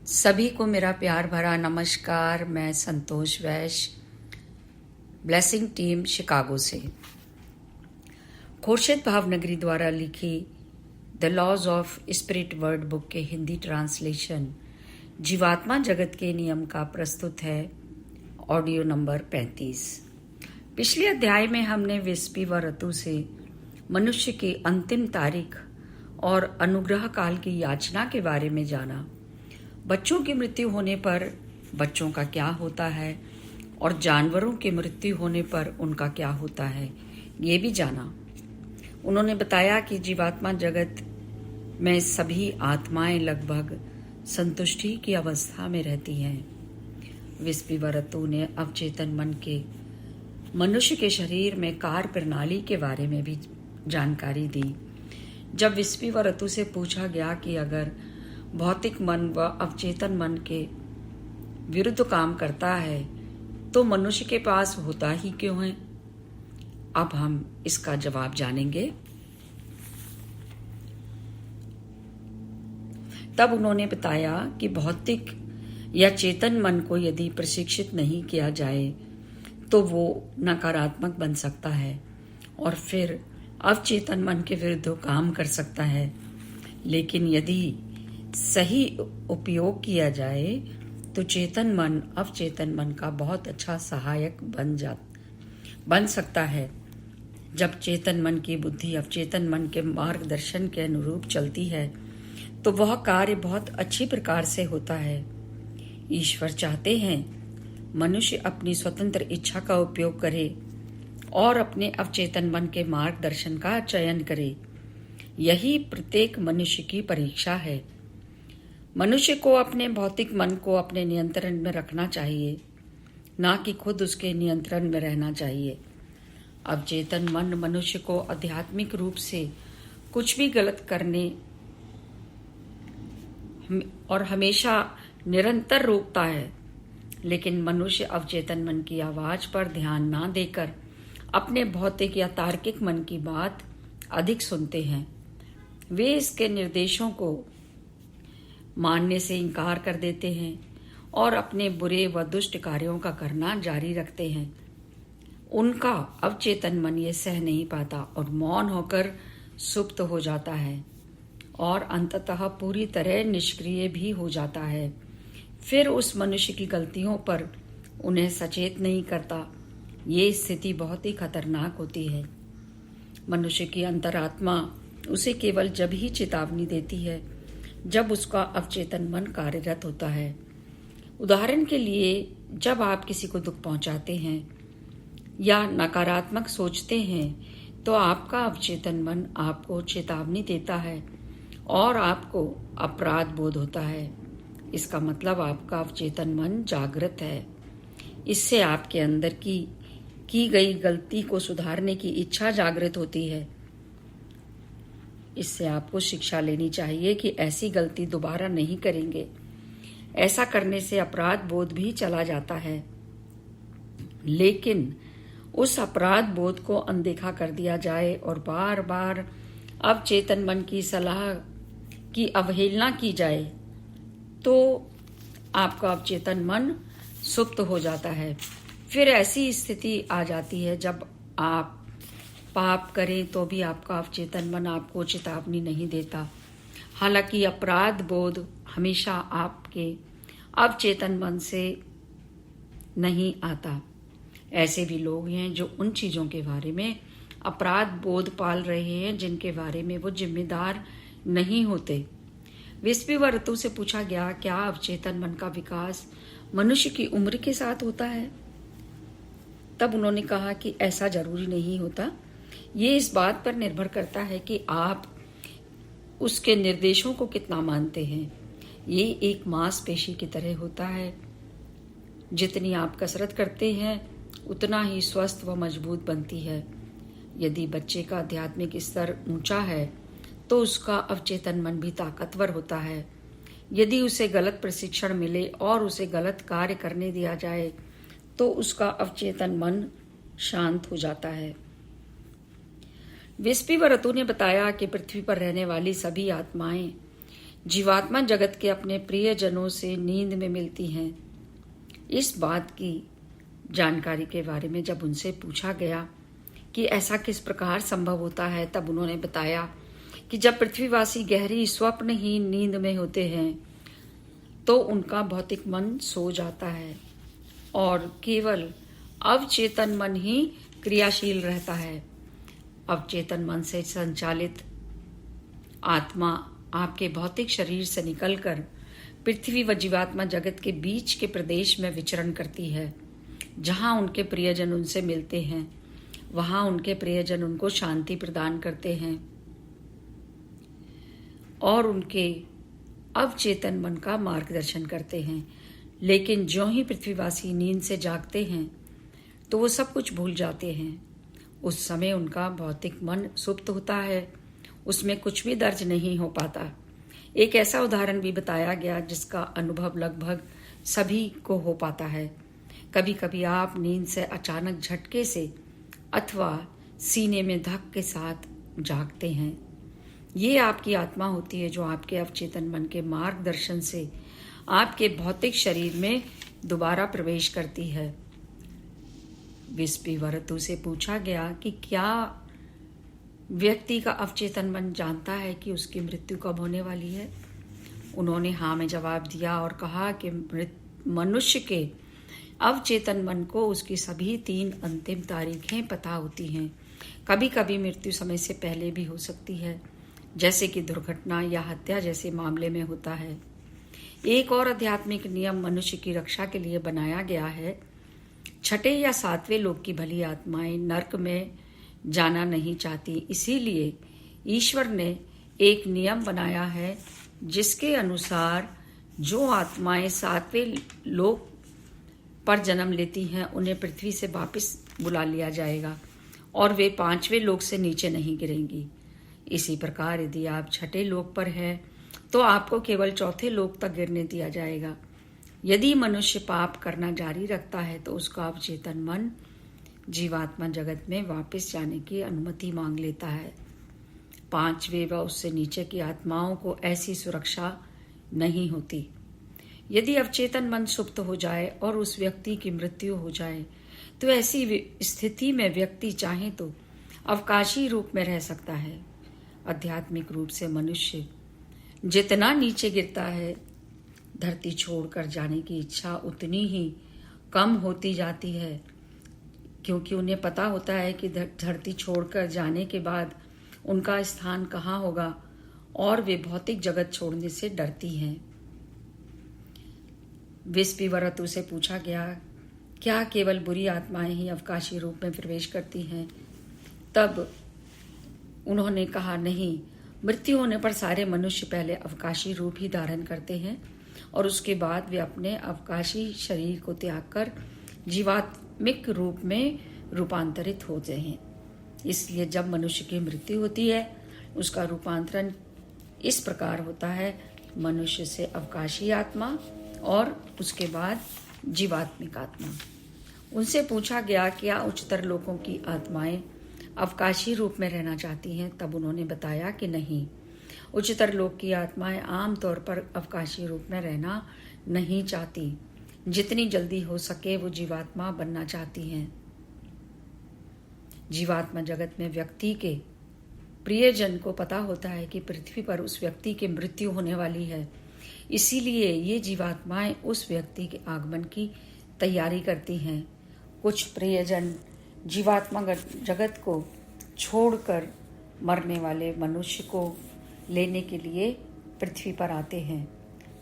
सभी को मेरा प्यार भरा नमस्कार। मैं संतोष वैश्य, ब्लेसिंग टीम शिकागो से। खुर्शीद भावनगरी द्वारा लिखी the laws of spirit world book के हिंदी ट्रांसलेशन जीवात्मा जगत के नियम का प्रस्तुत है ऑडियो नंबर 35। पिछले अध्याय में हमने विस्पी व ऋतु से मनुष्य की अंतिम तारीख और अनुग्रह काल की याचना के बारे में जाना। बच्चों की मृत्यु होने पर बच्चों का क्या होता है और जानवरों की मृत्यु होने पर उनका क्या होता है, ये भी जाना। उन्होंने बताया कि जीवात्मा जगत में सभी आत्माएं लगभग संतुष्टि की अवस्था में रहती हैं। विस्पी व ऋतु ने अवचेतन मन के मनुष्य के शरीर में कार्य प्रणाली के बारे में भी जानकारी दी। जब विस्पी व ऋतु से पूछा गया कि अगर भौतिक मन व अवचेतन मन के विरुद्ध काम करता है तो मनुष्य के पास होता ही क्यों है, अब हम इसका जवाब जानेंगे। तब उन्होंने बताया कि भौतिक या चेतन मन को यदि प्रशिक्षित नहीं किया जाए तो वो नकारात्मक बन सकता है और फिर अवचेतन मन के विरुद्ध काम कर सकता है। लेकिन यदि सही उपयोग किया जाए तो चेतन मन अवचेतन मन का बहुत अच्छा सहायक बन सकता है। जब चेतन मन की बुद्धि अवचेतन मन के मार्गदर्शन के अनुरूप चलती है तो वह कार्य बहुत अच्छी प्रकार से होता है। ईश्वर चाहते हैं मनुष्य अपनी स्वतंत्र इच्छा का उपयोग करे और अपने अवचेतन मन के मार्गदर्शन का चयन करे। यही प्रत्येक मनुष्य की परीक्षा है। मनुष्य को अपने भौतिक मन को अपने नियंत्रण में रखना चाहिए, ना कि खुद उसके नियंत्रण में रहना चाहिए। अवचेतन मन मनुष्य को आध्यात्मिक रूप से कुछ भी गलत करने और हमेशा निरंतर रोकता है, लेकिन मनुष्य अवचेतन मन की आवाज पर ध्यान ना देकर अपने भौतिक या तार्किक मन की बात अधिक सुनते हैं। वे इसके निर्देशों को मानने से इनकार कर देते हैं और अपने बुरे व दुष्ट कार्यों का करना जारी रखते हैं। उनका अवचेतन मन ये सह नहीं पाता और मौन होकर सुप्त हो जाता है और अंततः पूरी तरह निष्क्रिय भी हो जाता है। फिर उस मनुष्य की गलतियों पर उन्हें सचेत नहीं करता। ये स्थिति बहुत ही खतरनाक होती है। मनुष्य की अंतरात्मा उसे केवल जब ही चेतावनी देती है जब उसका अवचेतन मन कार्यरत होता है। उदाहरण के लिए, जब आप किसी को दुख पहुंचाते हैं या नकारात्मक सोचते हैं तो आपका अवचेतन मन आपको चेतावनी देता है और आपको अपराध बोध होता है। इसका मतलब आपका अवचेतन मन जागृत है। इससे आपके अंदर की गई गलती को सुधारने की इच्छा जागृत होती है। इससे आपको शिक्षा लेनी चाहिए कि ऐसी गलती दोबारा नहीं करेंगे। ऐसा करने से अपराध बोध भी चला जाता है, लेकिन उस अपराध बोध को अनदेखा कर दिया जाए और बार बार अवचेतन मन की सलाह की अवहेलना की जाए तो आपका अवचेतन मन सुप्त हो जाता है। फिर ऐसी स्थिति आ जाती है जब आप पाप करें तो भी आपका अवचेतन मन आपको चेतावनी नहीं देता। हालांकि अपराध बोध हमेशा आपके अवचेतन मन से नहीं आता। ऐसे भी लोग हैं जो उन चीजों के बारे में अपराध बोध पाल रहे हैं जिनके बारे में वो जिम्मेदार नहीं होते। विस्पी व ऋतु से पूछा गया, क्या अवचेतन मन का विकास मनुष्य की उम्र के साथ होता है? तब उन्होंने कहा कि ऐसा जरूरी नहीं होता। ये इस बात पर निर्भर करता है कि आप उसके निर्देशों को कितना मानते हैं। ये एक मांसपेशी की तरह होता है। जितनी आप कसरत करते हैं उतना ही स्वस्थ व मजबूत बनती है। यदि बच्चे का आध्यात्मिक स्तर ऊंचा है तो उसका अवचेतन मन भी ताकतवर होता है। यदि उसे गलत प्रशिक्षण मिले और उसे गलत कार्य करने दिया जाए तो उसका अवचेतन मन शांत हो जाता है। विस्पी व ऋतु ने बताया कि पृथ्वी पर रहने वाली सभी आत्माएं जीवात्मा जगत के अपने प्रियजनों से नींद में मिलती हैं। इस बात की जानकारी के बारे में जब उनसे पूछा गया कि ऐसा किस प्रकार संभव होता है, तब उन्होंने बताया कि जब पृथ्वीवासी गहरी स्वप्नहीन नींद में होते हैं तो उनका भौतिक मन सो जाता है और केवल अवचेतन मन ही क्रियाशील रहता है। अवचेतन मन से संचालित आत्मा आपके भौतिक शरीर से निकलकर पृथ्वी व जीवात्मा जगत के बीच के प्रदेश में विचरण करती है। जहां उनके प्रियजन उनसे मिलते हैं, वहां उनके प्रियजन उनको शांति प्रदान करते हैं और उनके अवचेतन मन का मार्गदर्शन करते हैं। लेकिन ज्यों ही पृथ्वीवासी नींद से जागते हैं तो वो सब कुछ भूल जाते हैं। उस समय उनका भौतिक मन सुप्त होता है, उसमें कुछ भी दर्ज नहीं हो पाता। एक ऐसा उदाहरण भी बताया गया जिसका अनुभव लगभग सभी को हो पाता है। कभी कभी आप नींद से अचानक झटके से अथवा सीने में धक के साथ जागते हैं। ये आपकी आत्मा होती है जो आपके अवचेतन मन के मार्गदर्शन से आपके भौतिक शरीर में दोबारा प्रवेश करती है। विस्पीवरतु से पूछा गया कि क्या व्यक्ति का अवचेतन मन जानता है कि उसकी मृत्यु कब होने वाली है। उन्होंने हाँ में जवाब दिया और कहा कि मनुष्य के अवचेतन मन को उसकी सभी 3 अंतिम तारीखें पता होती हैं। कभी कभी मृत्यु समय से पहले भी हो सकती है, जैसे कि दुर्घटना या हत्या जैसे मामले में होता है। एक और आध्यात्मिक नियम मनुष्य की रक्षा के लिए बनाया गया है। 6 या 7वें लोक की भली आत्माएं नरक में जाना नहीं चाहती, इसीलिए ईश्वर ने एक नियम बनाया है जिसके अनुसार जो आत्माएं 7वें लोक पर जन्म लेती हैं उन्हें पृथ्वी से वापस बुला लिया जाएगा और वे 5वें लोक से नीचे नहीं गिरेंगी। इसी प्रकार यदि आप 6ठे लोक पर हैं तो आपको केवल 4थे लोक तक गिरने दिया जाएगा। यदि मनुष्य पाप करना जारी रखता है तो उसका अवचेतन मन जीवात्मा जगत में वापस जाने की अनुमति मांग लेता है। 5वें व उससे नीचे की आत्माओं को ऐसी सुरक्षा नहीं होती। यदि अवचेतन मन सुप्त हो जाए और उस व्यक्ति की मृत्यु हो जाए तो ऐसी स्थिति में व्यक्ति चाहे तो अवकाशी रूप में रह सकता है। आध्यात्मिक रूप से मनुष्य जितना नीचे गिरता है, धरती छोड़कर जाने की इच्छा उतनी ही कम होती जाती है, क्योंकि उन्हें पता होता है कि धरती छोड़कर जाने के बाद उनका स्थान कहाँ होगा और वे भौतिक जगत छोड़ने से डरती हैं। विस्पीवरतु से पूछा गया, क्या केवल बुरी आत्माएं ही अवकाशी रूप में प्रवेश करती हैं? तब उन्होंने कहा, नहीं, मृत्यु होने पर सारे मनुष्य पहले अवकाशी रूप ही धारण करते हैं और उसके बाद वे अपने अवकाशी शरीर को त्याग कर जीवात्मिक रूप में रूपांतरित होते हैं। इसलिए जब मनुष्य की मृत्यु होती है उसका रूपांतरण इस प्रकार होता है, मनुष्य से अवकाशी आत्मा और उसके बाद जीवात्मिक आत्मा। उनसे पूछा गया क्या उच्चतर लोकों की आत्माएं अवकाशी रूप में रहना चाहती हैं? तब उन्होंने बताया कि नहीं, उच्चतर लोक की आत्माएं आमतौर पर अवकाशी रूप में रहना नहीं चाहती। जितनी जल्दी हो सके वो जीवात्मा बनना चाहती हैं। जीवात्मा जगत में व्यक्ति के प्रियजन को पता होता है कि पृथ्वी पर उस व्यक्ति की मृत्यु होने वाली है, इसीलिए ये जीवात्माएं उस व्यक्ति के आगमन की तैयारी करती हैं। कुछ प्रियजन जीवात्मा जगत को छोड़कर मरने वाले मनुष्य को लेने के लिए पृथ्वी पर आते हैं।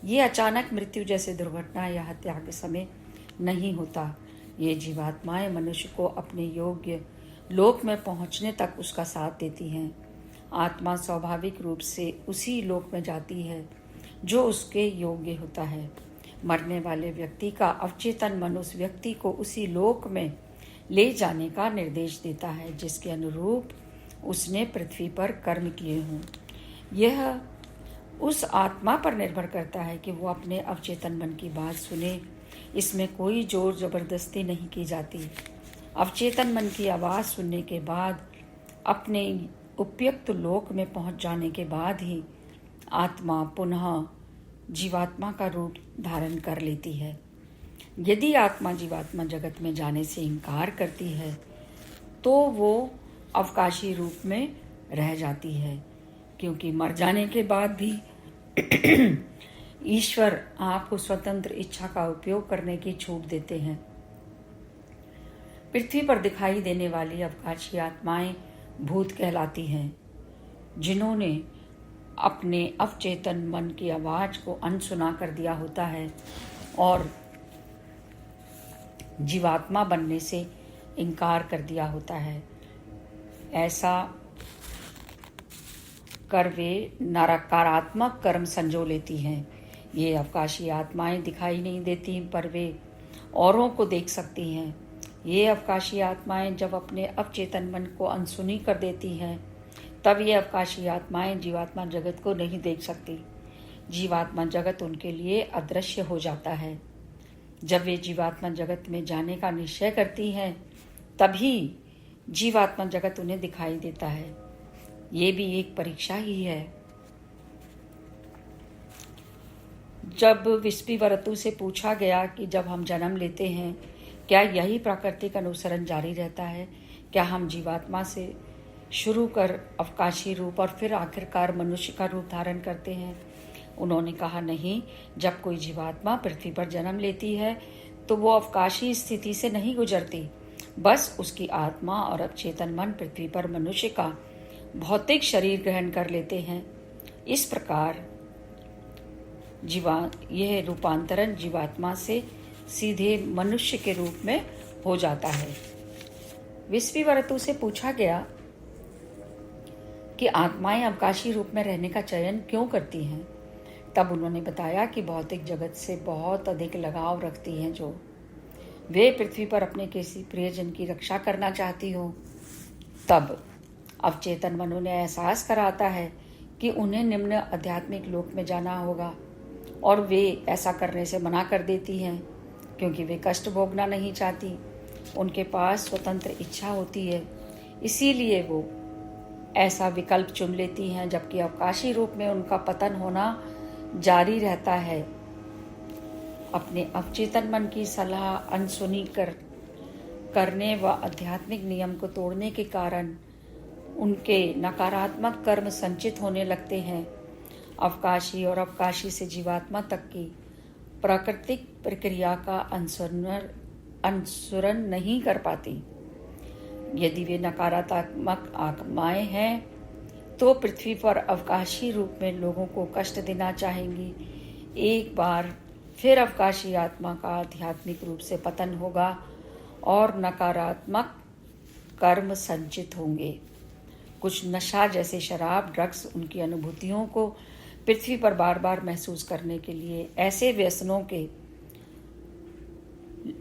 ये अचानक मृत्यु जैसे दुर्घटना या हत्या के समय नहीं होता। ये जीवात्माएं मनुष्य को अपने योग्य लोक में पहुंचने तक उसका साथ देती हैं। आत्मा स्वाभाविक रूप से उसी लोक में जाती है जो उसके योग्य होता है। मरने वाले व्यक्ति का अवचेतन मन उस व्यक्ति को उसी लोक में ले जाने का निर्देश देता है जिसके अनुरूप उसने पृथ्वी पर कर्म किए हों। यह उस आत्मा पर निर्भर करता है कि वो अपने अवचेतन मन की बात सुने। इसमें कोई जोर जबरदस्ती नहीं की जाती। अवचेतन मन की आवाज़ सुनने के बाद अपने उपयुक्त लोक में पहुंच जाने के बाद ही आत्मा पुनः जीवात्मा का रूप धारण कर लेती है। यदि आत्मा जीवात्मा जगत में जाने से इनकार करती है तो वो अवकाशी रूप में रह जाती है, क्योंकि मर जाने के बाद भी ईश्वर आपको स्वतंत्र इच्छा का उपयोग करने की छूट देते हैं। पृथ्वी पर दिखाई देने वाली अवकाशी आत्माएं भूत कहलाती हैं, जिन्होंने अपने अवचेतन मन की आवाज को अनसुना कर दिया होता है और जीवात्मा बनने से इनकार कर दिया होता है। ऐसा कर वे नकारात्मक कर्म संजो लेती हैं। ये अवकाशी आत्माएं दिखाई नहीं देती, पर वे औरों को देख सकती हैं। ये अवकाशी आत्माएं जब अपने अवचेतन मन को अनसुनी कर देती हैं, तब ये अवकाशी आत्माएं जीवात्मा जगत को नहीं देख सकती। जीवात्मा जगत उनके लिए अदृश्य हो जाता है। जब वे जीवात्मा जगत में जाने का निश्चय करती हैं, तभी जीवात्मा जगत उन्हें दिखाई देता है। ये भी एक परीक्षा ही है। जब विस्पीवरतु से पूछा गया कि जब हम जन्म लेते हैं, क्या यही प्राकृतिक अनुसरण जारी रहता है? क्या हम जीवात्मा से शुरू कर अवकाशी रूप और फिर आखिरकार मनुष्य का रूप धारण करते हैं? उन्होंने कहा, नहीं। जब कोई जीवात्मा पृथ्वी पर जन्म लेती है तो वो अवकाशी स्थिति से नहीं गुजरती, बस उसकी आत्मा और अवचेतन मन पृथ्वी पर मनुष्य का भौतिक शरीर ग्रहण कर लेते हैं। इस प्रकार यह रूपांतरण जीवात्मा से सीधे मनुष्य के रूप में हो जाता है। विस्पीवरतु से पूछा गया कि आत्माएं अवकाशी रूप में रहने का चयन क्यों करती हैं। तब उन्होंने बताया कि भौतिक जगत से बहुत अधिक लगाव रखती हैं, जो वे पृथ्वी पर अपने किसी प्रियजन की रक्षा करना चाहती हो। तब अवचेतन मन उन्हें एहसास कराता है कि उन्हें निम्न आध्यात्मिक लोक में जाना होगा, और वे ऐसा करने से मना कर देती हैं, क्योंकि वे कष्ट भोगना नहीं चाहती। उनके पास स्वतंत्र इच्छा होती है, इसीलिए वो ऐसा विकल्प चुन लेती हैं, जबकि अवकाशी रूप में उनका पतन होना जारी रहता है। अपने अवचेतन मन की सलाह अनसुनी करने व आध्यात्मिक नियम को तोड़ने के कारण उनके नकारात्मक कर्म संचित होने लगते हैं। अवकाशी और अवकाशी से जीवात्मा तक की प्राकृतिक प्रक्रिया का अनुसरण नहीं कर पाती। यदि वे नकारात्मक आत्माएं हैं तो पृथ्वी पर अवकाशी रूप में लोगों को कष्ट देना चाहेंगी। एक बार फिर अवकाशी आत्मा का आध्यात्मिक रूप से पतन होगा और नकारात्मक कर्म संचित होंगे। कुछ नशा जैसे शराब, ड्रग्स उनकी अनुभूतियों को पृथ्वी पर बार बार महसूस करने के लिए ऐसे व्यसनों के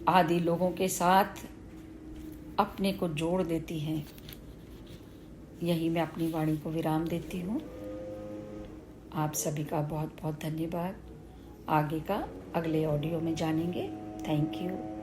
आदि लोगों के साथ अपने को जोड़ देती हैं। यही मैं अपनी वाणी को विराम देती हूँ। आप सभी का बहुत बहुत धन्यवाद। आगे का अगले ऑडियो में जानेंगे। Thank you.